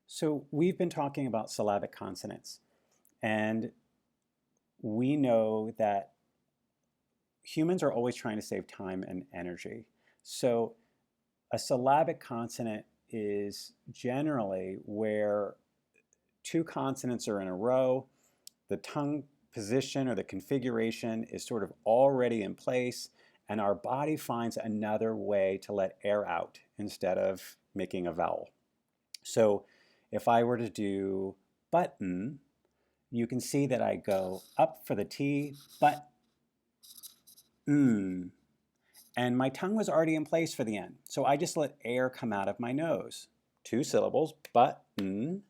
So we've been talking about syllabic consonants, and we know that humans are always trying to save time and energy. So a syllabic consonant is generally where two consonants are in a row, the tongue position or the configuration is sort of already in place, and our body finds another way to let air out instead of making a vowel. So if I were to do button, you can see that I go up for the T, but, and my tongue was already in place for the N. So I just let air come out of my nose. Two syllables, button,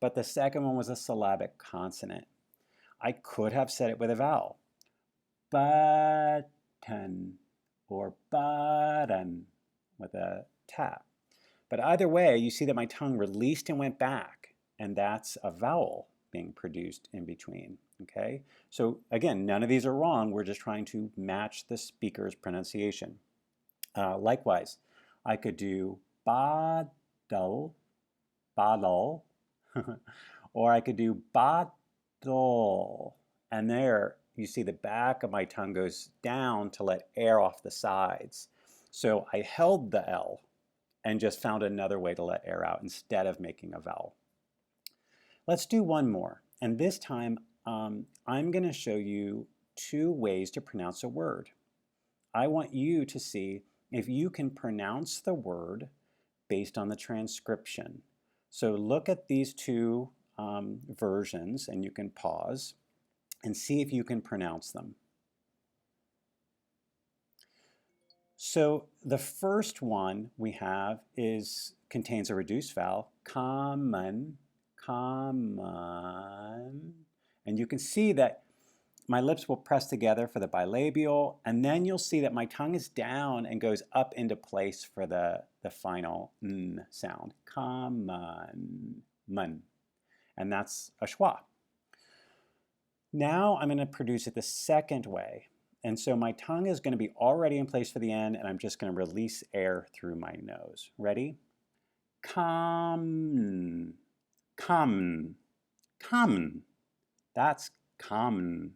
but the second one was a syllabic consonant. I could have said it with a vowel, button, or button, with a tap. But either way, you see that my tongue released and went back, and that's a vowel being produced in between, okay? So again, none of these are wrong. We're just trying to match the speaker's pronunciation. Likewise, I could do bottle, bottle, or I could do bottle, and there you see the back of my tongue goes down to let air off the sides. So I held the L and just found another way to let air out instead of making a vowel. Let's do one more, and this time I'm going to show you two ways to pronounce a word. I want you to see if you can pronounce the word based on the transcription. So look at these two versions, and you can pause and see if you can pronounce them. So the first one we have contains a reduced vowel, common, common. And you can see that my lips will press together for the bilabial, and then you'll see that my tongue is down and goes up into place for the final n sound, common, mun. And that's a schwa. Now I'm going to produce it the second way. And so my tongue is going to be already in place for the N, and I'm just going to release air through my nose. Ready? Come, come, come. That's common.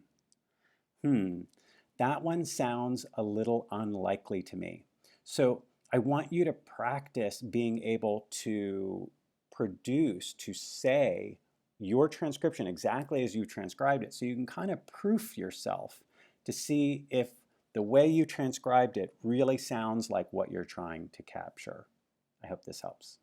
That one sounds a little unlikely to me. So I want you to practice being able to produce, to say your transcription exactly as you transcribed it, so you can kind of proof yourself to see if the way you transcribed it really sounds like what you're trying to capture. I hope this helps.